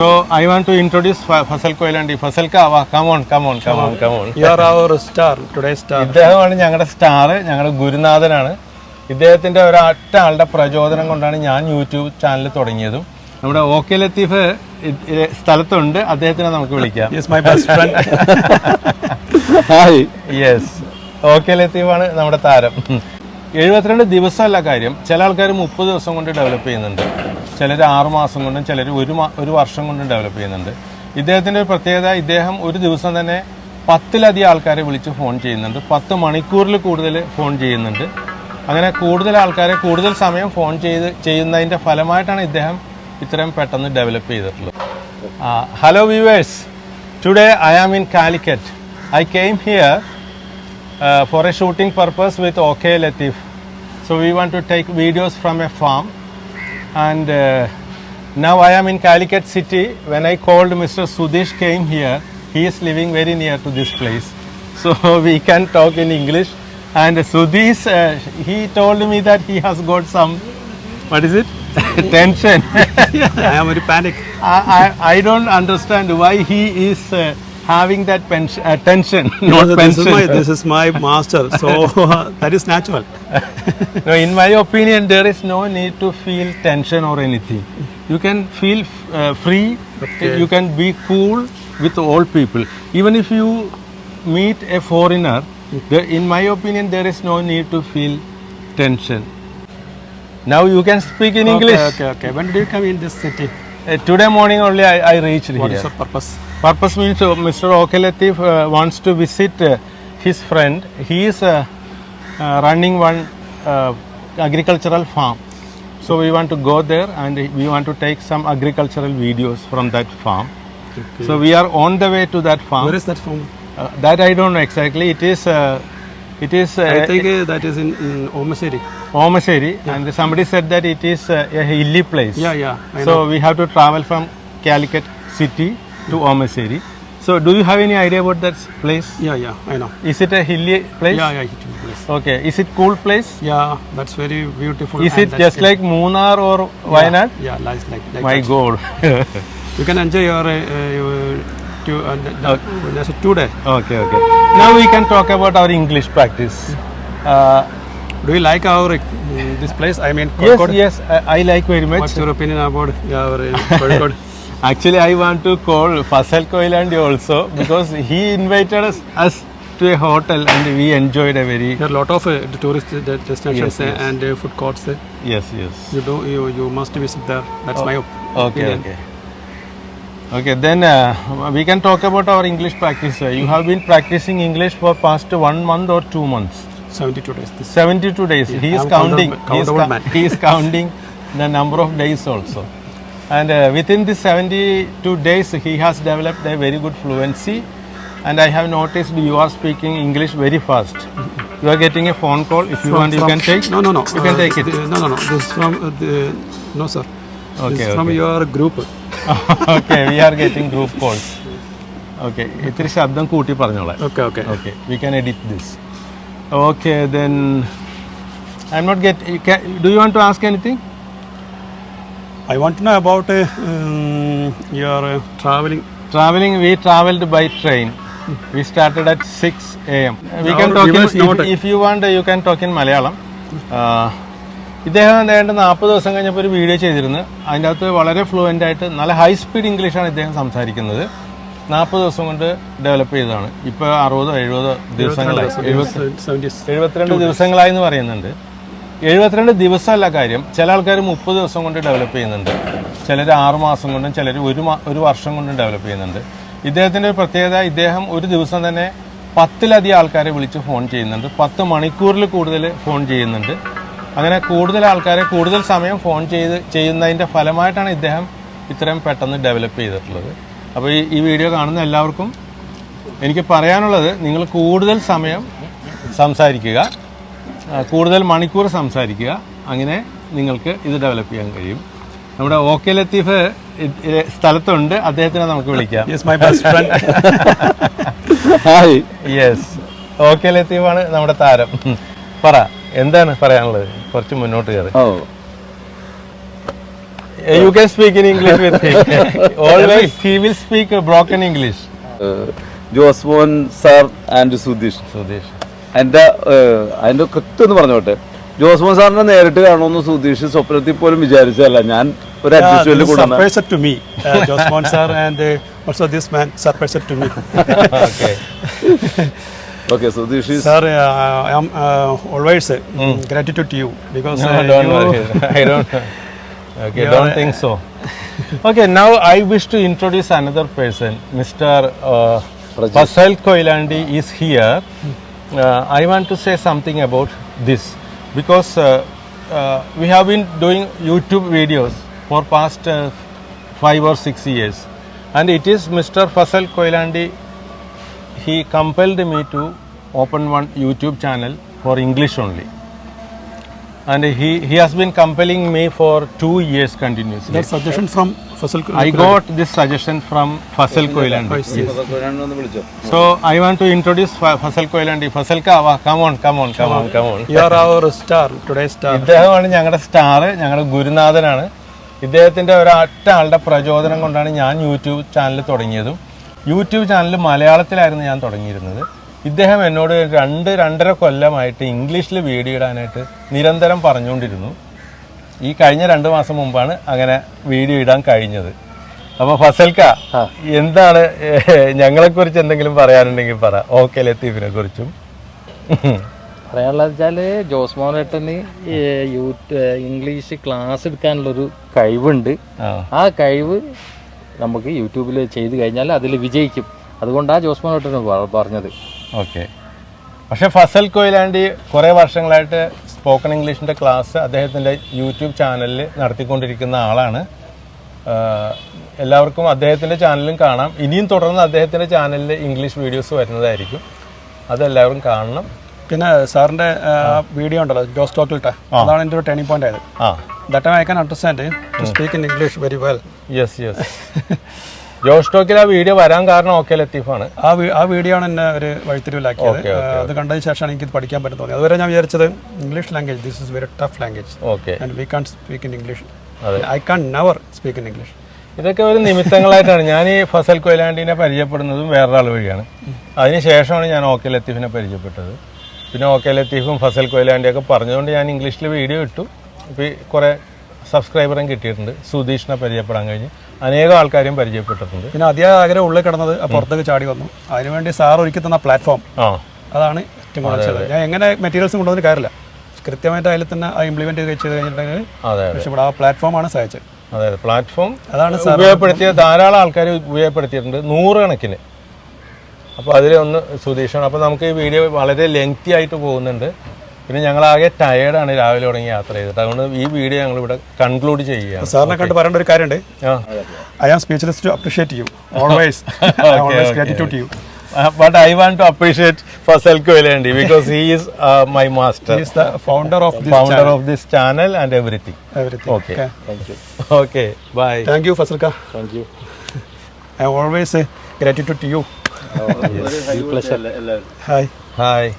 So I want to introduce FASAL KOYILANDY. FASAL ka, come on. You are our star, today's star. ഇദ്ദേഹമാണ് ഞങ്ങളുടെ star, ഞങ്ങളുടെ ഗുരുനാഥനാണ്. ഇദ്ദേഹത്തിന്റെ ഒരൊറ്റ ആളുടെ പ്രചോദനം കൊണ്ടാണ് ഞാൻ യൂട്യൂബ് ചാനൽ തുടങ്ങിയതും. നമ്മുടെ ഓക്കെ ലത്തീഫ് സ്ഥലത്തുണ്ട്, അദ്ദേഹത്തിനെ നമുക്ക് വിളിക്കാം. Yes, my best friend. Hi. Yes. Okay ലത്തീഫാണ് നമ്മുടെ താരം. 72 ദിവസമല്ല കാര്യം, ചില ആൾക്കാർ 30 ദിവസം കൊണ്ട് ഡെവലപ്പ് ചെയ്യുന്നുണ്ട്, ചിലർ 6 മാസം കൊണ്ടും ചിലർ ഒരു വർഷം കൊണ്ടും ഡെവലപ്പ് ചെയ്യുന്നുണ്ട്. ഇദ്ദേഹത്തിൻ്റെ ഒരു പ്രത്യേകത, ഇദ്ദേഹം ഒരു ദിവസം തന്നെ 10ലധികം ആൾക്കാരെ വിളിച്ച് ഫോൺ ചെയ്യുന്നുണ്ട്, 10 മണിക്കൂറിൽ കൂടുതൽ ഫോൺ ചെയ്യുന്നുണ്ട്. അങ്ങനെ കൂടുതൽ ആൾക്കാരെ കൂടുതൽ സമയം ഫോൺ ചെയ്യുന്നതിൻ്റെ ഫലമായിട്ടാണ് ഇദ്ദേഹം ഇത്രയും പെട്ടെന്ന് ഡെവലപ്പ് ചെയ്തിട്ടുള്ളത്. Hello viewers, today I am in Calicut. I came here for a shooting purpose with OK Latheef. So we want to take videos from a farm, and now I am in Calicut city. When I called, Mr. SUDHEESH came here. He is living very near to this place, so we can talk in English. And SUDHEESH, he told me that he has got some, what is it? Tension. I am very panic. I don't understand why he is having that tension. This is my master, so that is natural. No, in my opinion, there is no need to feel tension or anything. You can feel free. Okay. You can be cool with all people. Even if you meet a foreigner, in my opinion, there is no need to feel tension. Now you can speak in English. Okay. When did you come in this city? Today morning only I reached here. What is your purpose? Purpose means Mr. OK Latheef wants to visit his friend. He is running one agricultural farm. So we want to go there and we want to take some agricultural videos from that farm. Okay. So we are on the way to that farm. Where is that farm? That I don't know exactly. It is. I think that is in Omaseri. Omaseri, yeah. And somebody said that it is a hilly place. Yeah. I so know. We have to travel from Calicut city to Omaseri. So do you have any idea about that place? Yeah, I know. Is it a hilly place? Yeah, hilly place. Okay. Is it cool place? Yeah, that's very beautiful. Is it just like Munnar or Wayanad? Yeah, like My that. God. You can enjoy your 2 days. Okay. Now we can talk about our English practice. Do you like our this place? I mean, Yes, I like very much. What's your opinion about our Kozhikode? Actually, I want to call FASAL KOYILANDY also because he invited us to a hotel and we enjoyed a very. There are a lot of tourist destinations Yes. and food courts. Yes. You must visit there. That's my opinion. Okay. Then we can talk about our English practice. You have been practicing English for past 1 month or 2 months. 72 days. 72 days. Yeah, He is I'm counting. countable man. He is counting the number of days also. And within this 72 days, he has developed a very good fluency. And I have noticed you are speaking English very fast. You are getting a phone call. If you want, you can take. No. You can take it. No. This is from no, sir. Okay. This is from your group. Okay, we are getting group calls. Okay, itri shabdam kooti paranjola. Okay, we can edit this. Okay, then I'm not do you want to ask anything? I want to know about your traveling. We traveled by train. We started at 6 a.m. We can talk if you want, you can talk in Malayalam. ഇദ്ദേഹം ഏതാണ്ട് 40 ദിവസം കഴിഞ്ഞപ്പോൾ ഒരു video ചെയ്തിരുന്നു. അതിൻ്റെ അകത്ത് വളരെ fluent ആയിട്ട് നല്ല ഹൈ സ്പീഡ് ഇംഗ്ലീഷാണ് ഇദ്ദേഹം സംസാരിക്കുന്നത്. 40 ദിവസം കൊണ്ട് ഡെവലപ്പ് ചെയ്തതാണ്. ഇപ്പോൾ 60-70 ദിവസങ്ങളായി, 72 ദിവസങ്ങളായി എന്ന് പറയുന്നുണ്ട്. 72 ദിവസമല്ല കാര്യം, ചില ആൾക്കാർ 30 ദിവസം കൊണ്ട് ഡെവലപ്പ് ചെയ്യുന്നുണ്ട്, ചിലർ 6 മാസം കൊണ്ടും ചിലർ ഒരു വർഷം കൊണ്ടും ഡെവലപ്പ് ചെയ്യുന്നുണ്ട്. ഇദ്ദേഹത്തിൻ്റെ ഒരു പ്രത്യേകത, ഇദ്ദേഹം ഒരു ദിവസം തന്നെ 10ലധികം ആൾക്കാരെ വിളിച്ച് ഫോൺ ചെയ്യുന്നുണ്ട്, 10 മണിക്കൂറിൽ കൂടുതൽ ഫോൺ ചെയ്യുന്നുണ്ട്. അങ്ങനെ കൂടുതൽ ആൾക്കാരെ കൂടുതൽ സമയം ഫോൺ ചെയ്യുന്നതിൻ്റെ ഫലമായിട്ടാണ് ഇദ്ദേഹം ഇത്രയും പെട്ടെന്ന് ഡെവലപ്പ് ചെയ്തിട്ടുള്ളത്. അപ്പോൾ ഈ വീഡിയോ കാണുന്ന എല്ലാവർക്കും എനിക്ക് പറയാനുള്ളത്, നിങ്ങൾ കൂടുതൽ സമയം സംസാരിക്കുക, കൂടുതൽ മണിക്കൂർ സംസാരിക്കുക, അങ്ങനെ നിങ്ങൾക്ക് ഇത് ഡെവലപ്പ് ചെയ്യാൻ കഴിയും. നമ്മുടെ OK ലത്തീഫ് സ്ഥലത്തുണ്ട്, അദ്ദേഹത്തിനെ നമുക്ക് വിളിക്കാം. Yes, my best friend. Hi. Yes. OK ലത്തീഫാണ് നമ്മുടെ താരം. എന്താണ് പറയാനുള്ളത്? കുറച്ച് മുന്നോട്ട് കയറി. You can speak in English with him. Always he will speak broken English. Josmon sir and Sudheesh. അതിന്റെ കൃത്യം എന്ന് പറഞ്ഞോട്ടെ, ജോസ്മോൻ സാറിനെ നേരിട്ട് കാണുമെന്ന് സുധീഷ് സ്വപ്നത്തിൽ പോലും വിചാരിച്ചതല്ല. ഞാൻ ഒരു adjustment surprised to me, Josmon sir, and also this man surprised to me. Okay, Sudheesh is... Sir, I am always gratitude to you because don't worry. I don't. Okay, don't think so. Okay, now I wish to introduce another person. Mr. FASAL Koyilandy is here. I want to say something about this because we have been doing YouTube videos for past 5 or 6 years, and it is Mr. FASAL Koyilandy. He compelled me to open one YouTube channel for English only, and he has been compelling me for 2 years continuously. That suggestion from FASAL Koyilandy. I got this suggestion from FASAL Koyilandy. Yes. So I want to introduce FASAL Koyilandy. FASAL ka, come on. You are our star, today's star. ഇദ്ദേഹമാണ് ഞങ്ങളുടെ star, ഞങ്ങളുടെ ഗുരുനാഥനാണ്. ഇദ്ദേഹത്തിൻ്റെ ഒരൊറ്റ ആളുടെ പ്രചോദനം കൊണ്ടാണ് ഞാൻ YouTube channel തുടങ്ങിയതും. യൂട്യൂബ് ചാനൽ മലയാളത്തിലായിരുന്നു ഞാൻ തുടങ്ങിയിരുന്നത്. ഇദ്ദേഹം എന്നോട് 2-2.5 കൊല്ലമായിട്ട് ഇംഗ്ലീഷിൽ വീഡിയോ ഇടാനായിട്ട് നിരന്തരം പറഞ്ഞുകൊണ്ടിരുന്നു. ഈ കഴിഞ്ഞ 2 മാസം മുമ്പാണ് അങ്ങനെ വീഡിയോ ഇടാൻ കഴിഞ്ഞത്. അപ്പോൾ ഫസൽക്ക, എന്താണ് ഞങ്ങളെക്കുറിച്ച് എന്തെങ്കിലും പറയാനുണ്ടെങ്കിൽ പറ. ഓക്കെ, ലത്തീഫിനെ കുറിച്ചും പറയാനുള്ളത് വെച്ചാൽ ജോസ്മോനേട്ടന് ഇംഗ്ലീഷ് ക്ലാസ് എടുക്കാനുള്ളൊരു കഴിവുണ്ട്. ആ കഴിവ് നമുക്ക് യൂട്യൂബിൽ ചെയ്ത് കഴിഞ്ഞാൽ അതിൽ വിജയിക്കും. അതുകൊണ്ടാണ് ജോസ്മോനേട്ടന് പറഞ്ഞത്. ഓക്കെ. പക്ഷെ ഫസൽ കൊയിലാണ്ടി കുറേ വർഷങ്ങളായിട്ട് സ്പോക്കൺ ഇംഗ്ലീഷിൻ്റെ ക്ലാസ് അദ്ദേഹത്തിൻ്റെ യൂട്യൂബ് ചാനലിൽ നടത്തിക്കൊണ്ടിരിക്കുന്ന ആളാണ്. എല്ലാവർക്കും അദ്ദേഹത്തിൻ്റെ ചാനലും കാണാം. ഇനിയും തുടർന്ന് അദ്ദേഹത്തിൻ്റെ ചാനലിൽ ഇംഗ്ലീഷ് വീഡിയോസ് വരുന്നതായിരിക്കും. അതെല്ലാവരും കാണണം. പിന്നെ സാറിൻ്റെ വീഡിയോ ഉണ്ടല്ലോ ജോസ് ടോക്കിലിട്ട്, അതാണ് എൻ്റെ ഒരു ടേണിംഗ് പോയിന്റ് ആയത്. That time I can understand to speak in English very well. Yes. Josh ടോക്കിൽ ആ വീഡിയോ വരാൻ കാരണം ഓക്കെ ലത്തീഫാണ്. ആ വീഡിയോ ആണ് എന്നെ ഒരു വഴിത്തിരിവിലാക്കിയത്. അത് കണ്ടതിന് ശേഷമാണ് എനിക്ക് പഠിക്കാൻ പറ്റും തോന്നി. അതുവരെ ഞാൻ വിചാരിച്ചത് English language, this is very tough language and we can speak in English. I can never speak in English. ഇതൊക്കെ ഒരു നിമിത്തങ്ങളായിട്ടാണ്. ഞാൻ ഈ ഫസൽ കൊയിലാണ്ടിനെ പരിചയപ്പെടുന്നതും വേറൊരാൾ വഴിയാണ്. അതിനുശേഷമാണ് ഞാൻ ഓക്കെ ലത്തീഫിനെ പരിചയപ്പെട്ടത്. പിന്നെ ഓക്കെ ലത്തീഫും ഫസൽ കൊയിലാണ്ടിയൊക്കെ പറഞ്ഞുകൊണ്ട് ഞാൻ ഇംഗ്ലീഷിൽ വീഡിയോ ഇട്ടു. ഇപ്പോൾ കുറേ സബ്സ്ക്രൈബറും കിട്ടിയിട്ടുണ്ട്. സുധീഷിനെ പരിചയപ്പെടാൻ കഴിഞ്ഞ് അനേകം ആൾക്കാരെയും പരിചയപ്പെട്ടിട്ടുണ്ട്. പിന്നെ അതിയായ ആഗ്രഹം ഉള്ളിൽ കിടന്നത് പുറത്തേക്ക് ചാടി വന്നു. അതിനുവേണ്ടി സാർ ഒരുക്കി തന്ന പ്ലാറ്റ്ഫോം അതാണ് ഏറ്റവും കൂടുതൽ. ഞാൻ എങ്ങനെ മെറ്റീരിയൽസ് കൊണ്ടുവന്നിട്ട് കാര്യമില്ല, കൃത്യമായിട്ട് അതിൽ തന്നെ ഇംപ്ലിമെന്റ് ചെയ്ത് കഴിഞ്ഞിട്ടുണ്ടെങ്കിൽ രക്ഷപ്പെടും. ആ പ്ലാറ്റ്ഫോമാണ് സഹായിച്ചത്. അതെ, പ്ലാറ്റ്ഫോം അതാണ് ഉപയോഗപ്പെടുത്തിയ ധാരാളം ആൾക്കാർ ഉപയോഗപ്പെടുത്തിയിട്ടുണ്ട്, 100 കണക്കിന്. അപ്പോൾ അതിലൊന്ന് സുധീഷാണ്. അപ്പോൾ നമുക്ക് ഈ വീഡിയോ വളരെ ലെങ്തി ആയിട്ട് പോകുന്നുണ്ട്. പിന്നെ ഞങ്ങളാകെ ടയേർഡാണ് രാവിലെ തുടങ്ങി യാത്ര ചെയ്തിട്ട്. അതുകൊണ്ട് ഈ വീഡിയോ ഞങ്ങൾ ഇവിടെ കൺക്ലൂഡ് ചെയ്യുകയാണ്. സാറിനെ കണ്ട് പറയേണ്ട ഒരു കാര്യമുണ്ട്. I am speechless to appreciate you always. Gratitude to you. But I want to appreciate FASAL Koyilandy because he is my master. He is the founder of this channel and everything. Okay. Thank you. Okay. Bye. Thank you, Fasal ka. Thank you. I always say gratitude to you. Pleasure. Hi. Hi.